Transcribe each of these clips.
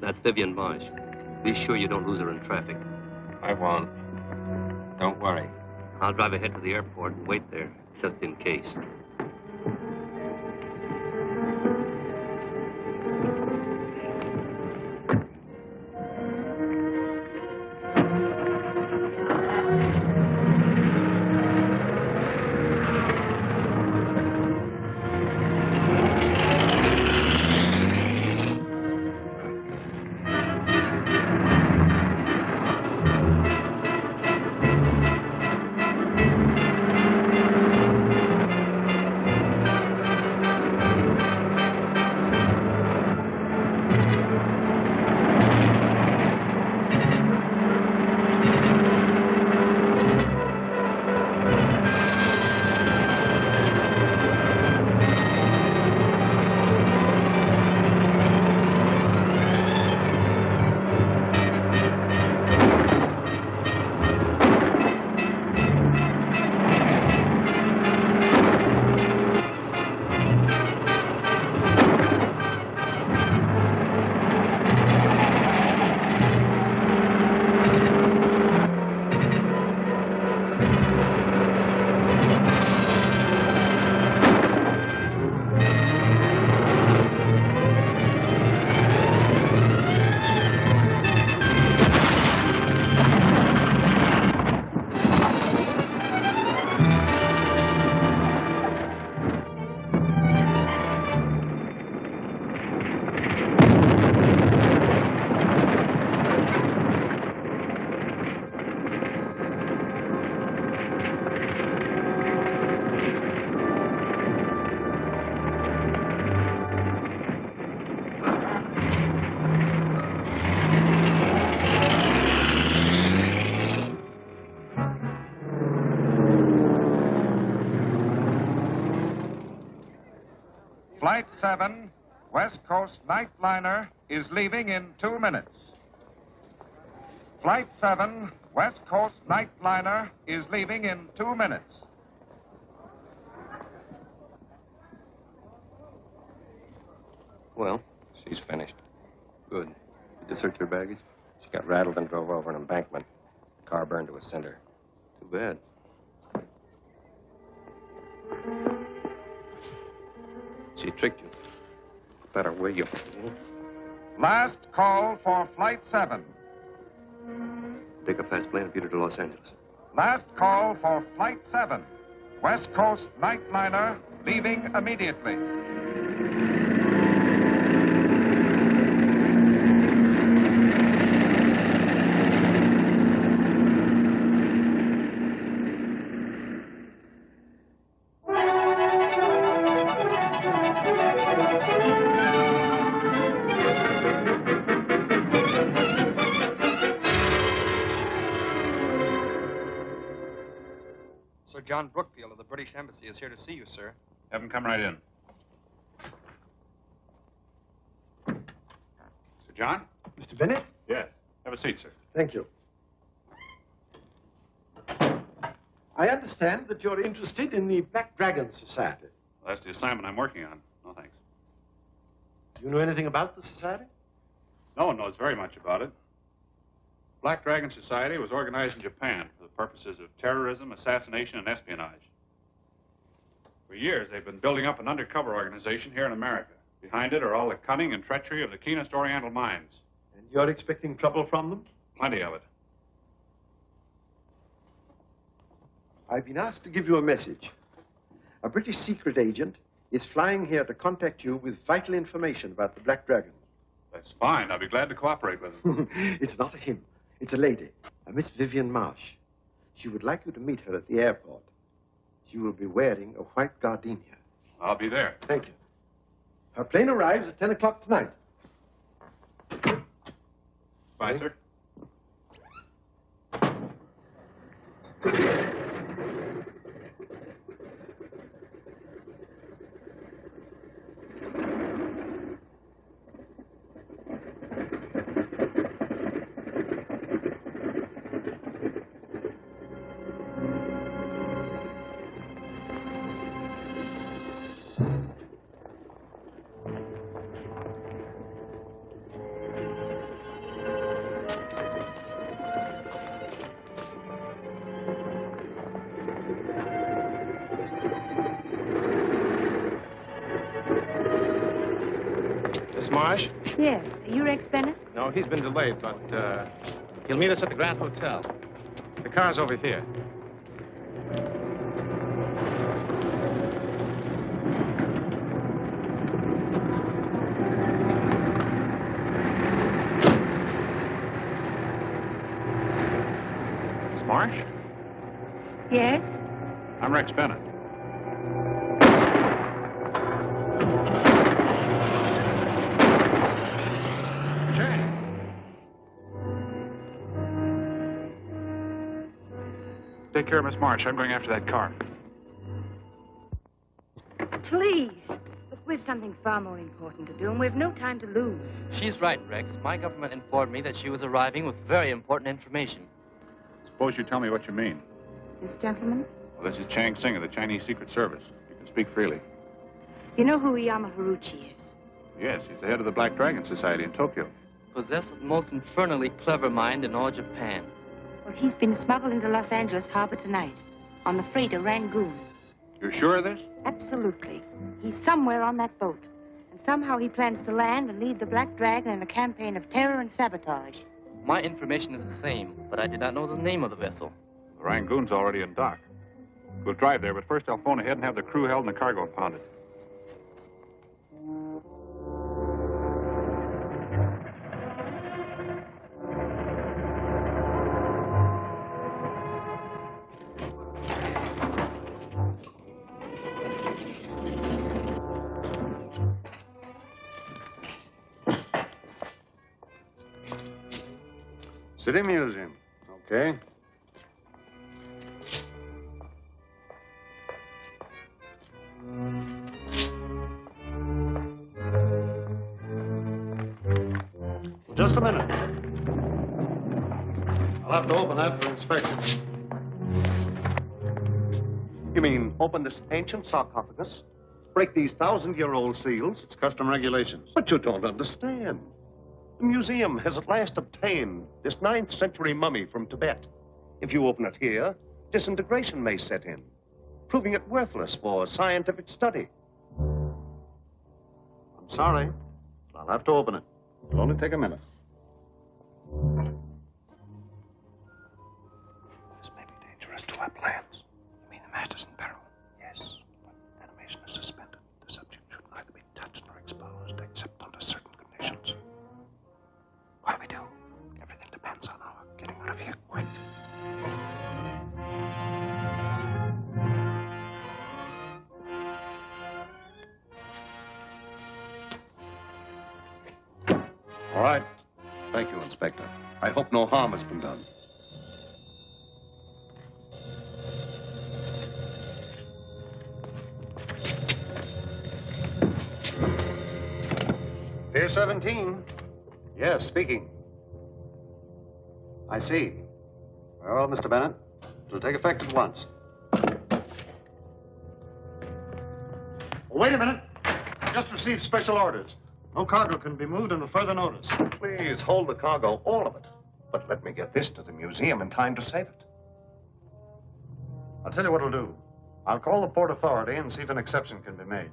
That's Vivian Marsh. Be sure you don't lose her in traffic. I won't. Don't worry. I'll drive ahead to the airport and wait there, just in case. Flight 7, West Coast nightliner, is leaving in 2 minutes. Flight 7, West Coast nightliner, is leaving in 2 minutes. Well, She's finished. good. Did you search her baggage? She got rattled and drove over an embankment. Car burned to a cinder. Too bad. She tricked you. Better will you? Last call for Flight 7. Take a fast plane and beat her to Los Angeles. Last call for Flight 7, West Coast nightliner, leaving immediately. Sir John Brookfield of the British Embassy is here to see you, sir. Have him come right in. Sir John? Mr. Bennett? Yes. Have a seat, sir. Thank you. I understand that you're interested in the Black Dragon Society. Well, that's the assignment I'm working on. No, thanks. Do you know anything about the society? No one knows very much about it. Black Dragon Society was organized in Japan for the purposes of terrorism, assassination, and espionage. For years, they've been building up an undercover organization here in America. Behind it are all the cunning and treachery of the keenest Oriental minds. And you're expecting trouble from them? Plenty of it. I've been asked to give you a message. A British secret agent is flying here to contact you with vital information about the Black Dragon. That's fine. I'll be glad to cooperate with him. It's not a him. It's a lady, a Miss Vivian Marsh. She would like you to meet her at the airport. She will be wearing a white gardenia. I'll be there. Thank you. Her plane arrives at 10 o'clock tonight. Bye, sir. Miss Marsh? Yes. Are you Rex Bennett? No, he's been delayed, but he'll meet us at the Grand Hotel. The car's over here. Miss Marsh? Yes. I'm Rex Bennett. Take care of Miss Marsh. I'm going after that car. Please. Look, we've something far more important to do, and we've no time to lose. She's right, Rex. My government informed me that she was arriving with very important information. Suppose you tell me what you mean. This gentleman? Well, this is Chang Sing of the Chinese Secret Service. You can speak freely. You know who Iyama Haruchi is? Yes, he's the head of the Black Dragon Society in Tokyo. Possessed of the most infernally clever mind in all Japan. Well, he's been smuggled into Los Angeles harbor tonight on the freighter Rangoon. You're sure of this? Absolutely. He's somewhere on that boat. And somehow he plans to land and lead the Black Dragon in a campaign of terror and sabotage. My information is the same, but I did not know the name of the vessel. The Rangoon's already in dock. We'll drive there, but first I'll phone ahead and have the crew held and the cargo impounded. City Museum. Okay. Just a minute. I'll have to open that for inspection. You mean open this ancient sarcophagus? Break these 1,000-year-old seals? It's custom regulations. But you don't understand. The museum has at last obtained this 9th century mummy from Tibet. If you open it here, disintegration may set in, proving it worthless for scientific study. I'm sorry. I'll have to open it. It'll only take a minute. This may be dangerous to our plans. You mean the master's in peril? Yes, but animation is suspended. The subject should neither be touched nor exposed, except under certain conditions. What do we do? Everything depends on our getting out of here quick. All right. Thank you, Inspector. I hope no harm has been done. Pier 17. Yes, speaking. I see. Well, Mr. Bennett, it'll take effect at once. Wait a minute. Just received special orders. No cargo can be moved until further notice. Please hold the cargo, all of it. But let me get this to the museum in time to save it. I'll tell you what I'll do. I'll call the Port Authority and see if an exception can be made.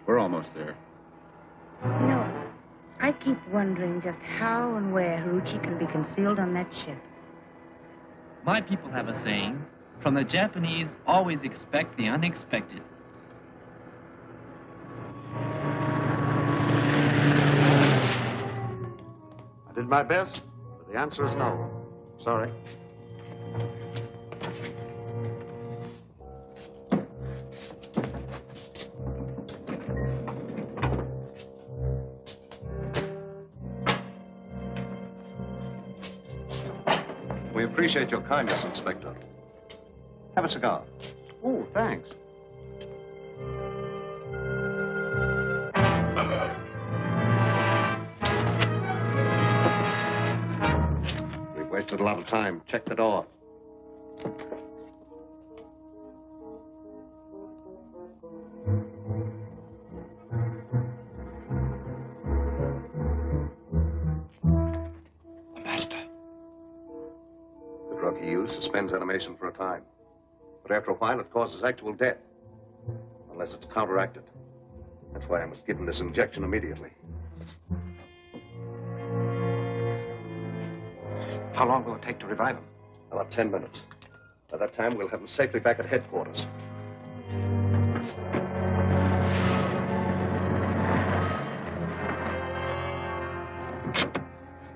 We're almost there. You know, I keep wondering just how and where Haruchi can be concealed on that ship. My people have a saying, from the Japanese, always expect the unexpected. I did my best, but the answer is no. Sorry. We appreciate your kindness, Inspector. Have a cigar. Oh, thanks. We've wasted a lot of time. Check the door. drug he used suspends animation for a time. But after a while, it causes actual death. Unless it's counteracted. That's why I must give him this injection immediately. How long will it take to revive him? About 10 minutes. By that time, we'll have him safely back at headquarters.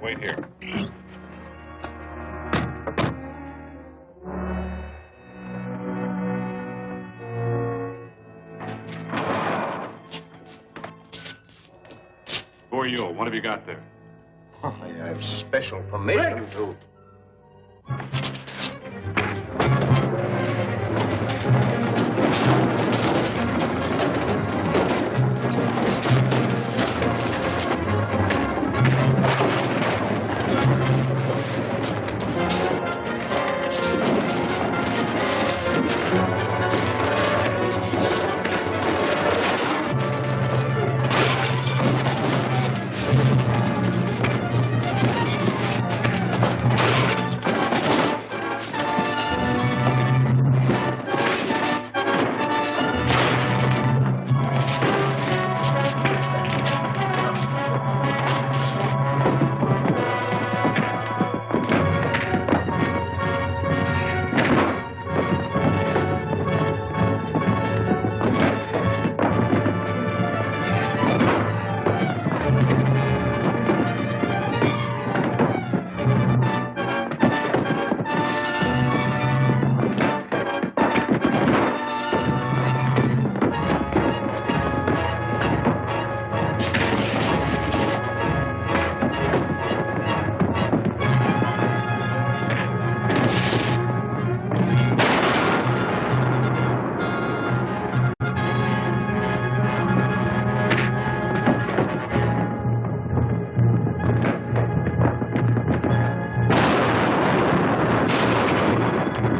Wait here. Who are you? What have you got there? Oh, I have special permission to...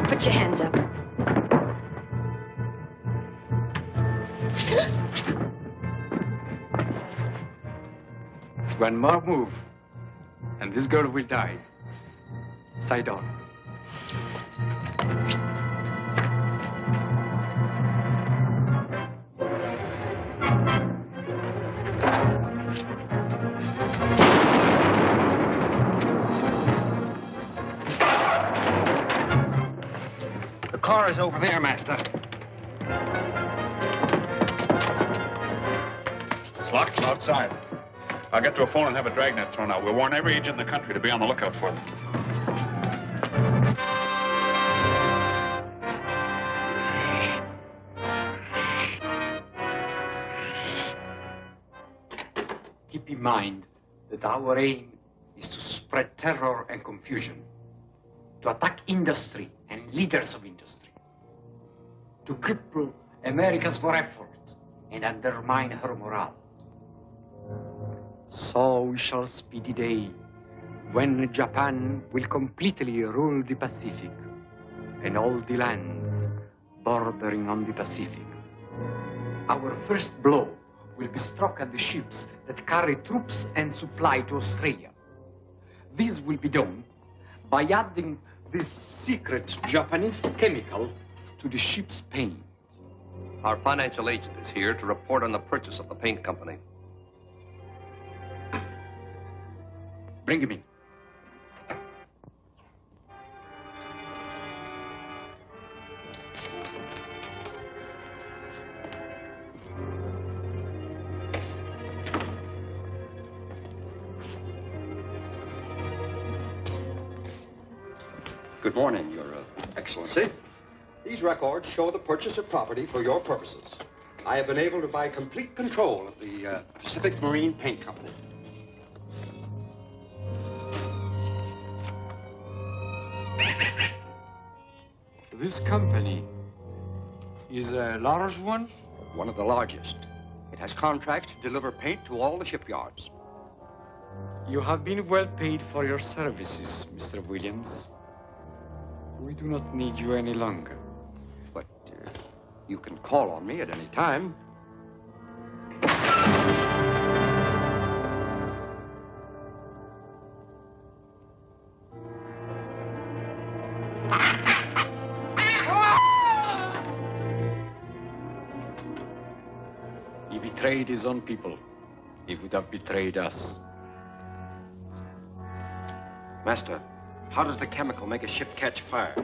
Put your hands up. One more move, and this girl will die. Side on. The car is over there, Master. It's locked from outside. I'll get to a phone and have a dragnet thrown out. We'll warn every agent in the country to be on the lookout for them. Keep in mind that our aim is to spread terror and confusion, to attack industry and leaders of industry, to cripple America's war effort and undermine her morale. So we shall speed the day when Japan will completely rule the Pacific and all the lands bordering on the Pacific. Our first blow will be struck at the ships that carry troops and supply to Australia. This will be done by adding this secret Japanese chemical to the ship's paint. Our financial agent is here to report on the purchase of the paint company. Bring him in. Good morning, Your Excellency. These records show the purchase of property for your purposes. I have been able to buy complete control of the Pacific Marine Paint Company. This company is a large one? One of the largest. It has contracts to deliver paint to all the shipyards. You have been well paid for your services, Mr. Williams. We do not need you any longer. But you can call on me at any time. He betrayed his own people. He would have betrayed us. Master, how does the chemical make a ship catch fire?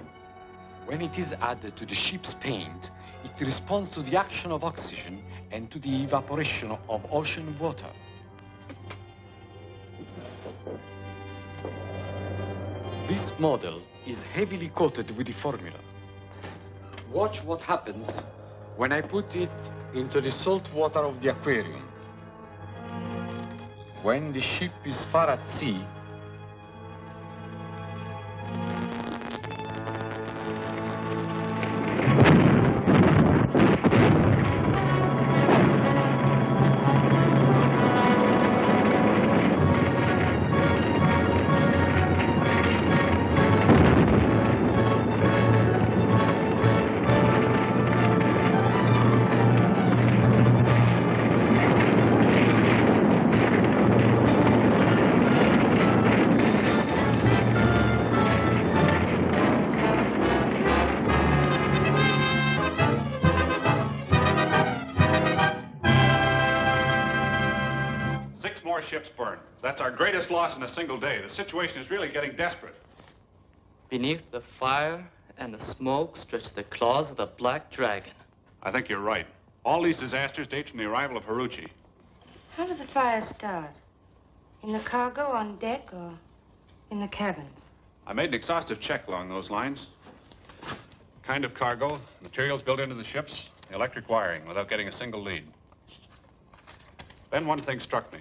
When it is added to the ship's paint, it responds to the action of oxygen and to the evaporation of ocean water. This model is heavily coated with the formula. Watch what happens when I put it into the salt water of the aquarium. When the ship is far at sea, Ships burned. That's our greatest loss in a single day. The situation is really getting desperate. Beneath the fire and the smoke stretch the claws of the Black Dragon. I think you're right. All these disasters date from the arrival of Haruchi. How did the fire start? In the cargo, on deck, or in the cabins? I made an exhaustive check along those lines. Kind of cargo, materials built into the ships, electric wiring, without getting a single lead. Then one thing struck me.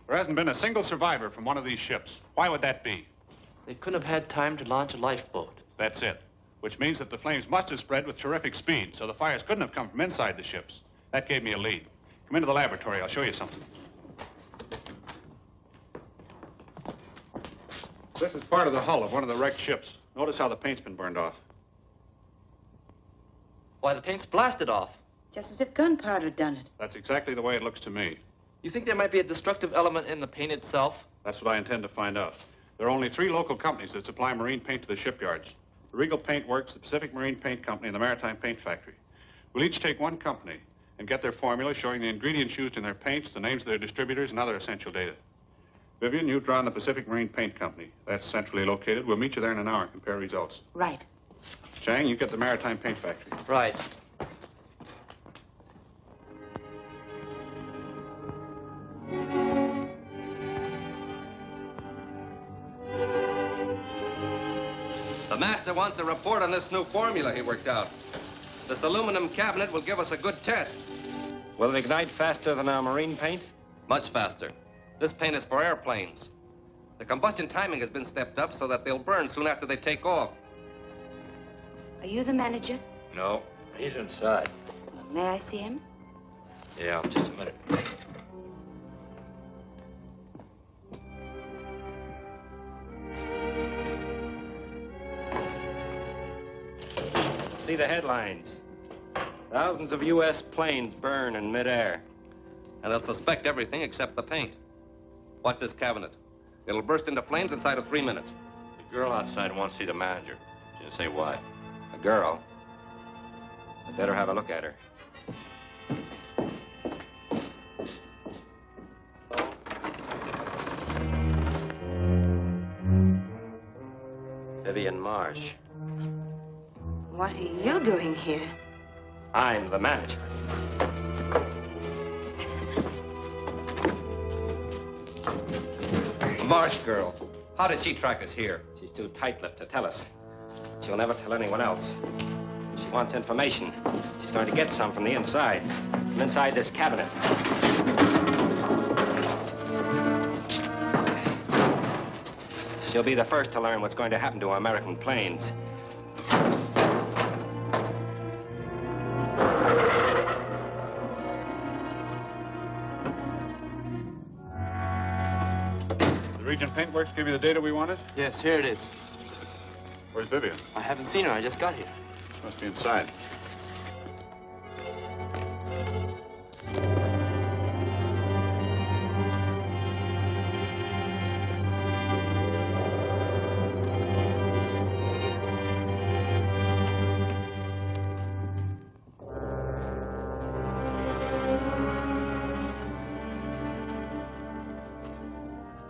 There hasn't been a single survivor from one of these ships. Why would that be? They couldn't have had time to launch a lifeboat. That's it. Which means that the flames must have spread with terrific speed, so the fires couldn't have come from inside the ships. That gave me a lead. Come into the laboratory. I'll show you something. This is part of the hull of one of the wrecked ships. Notice how the paint's been burned off. Why, the paint's blasted off. Just as if gunpowder had done it. That's exactly the way it looks to me. You think there might be a destructive element in the paint itself? That's what I intend to find out. There are only 3 local companies that supply marine paint to the shipyards. The Regal Paint Works, the Pacific Marine Paint Company, and the Maritime Paint Factory. We'll each take one company and get their formula showing the ingredients used in their paints, the names of their distributors, and other essential data. Vivian, you draw on the Pacific Marine Paint Company. That's centrally located. We'll meet you there in an hour and compare results. Right. Chang, you get the Maritime Paint Factory. Right. The master wants a report on this new formula he worked out. This aluminum cabinet will give us a good test. Will it ignite faster than our marine paint? Much faster. This paint is for airplanes. The combustion timing has been stepped up so that they'll burn soon after they take off. Are you the manager? No, he's inside. May I see him? Yeah, just a minute. See the headlines. Thousands of U.S. planes burn in midair. And they'll suspect everything except the paint. Watch this cabinet. It'll burst into flames inside of 3 minutes. The girl outside wants to see the manager. She didn't say why. A girl? I'd better have a look at her. Vivian Marsh. What are you doing here? I'm the manager. The Marsh girl. How did she track us here? She's too tight-lipped to tell us. She'll never tell anyone else. She wants information. She's going to get some from the inside. From inside this cabinet. She'll be the first to learn what's going to happen to American planes. The Regent Paintworks give you the data we wanted? Yes, here it is. Where's Vivian? I haven't seen her. I just got here. She must be inside.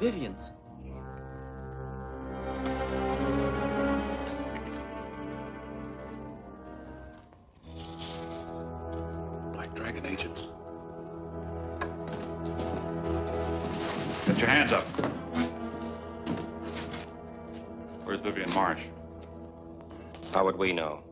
Vivian's. Black Dragon agents. Get your hands up. Where's Vivian Marsh? How would we know?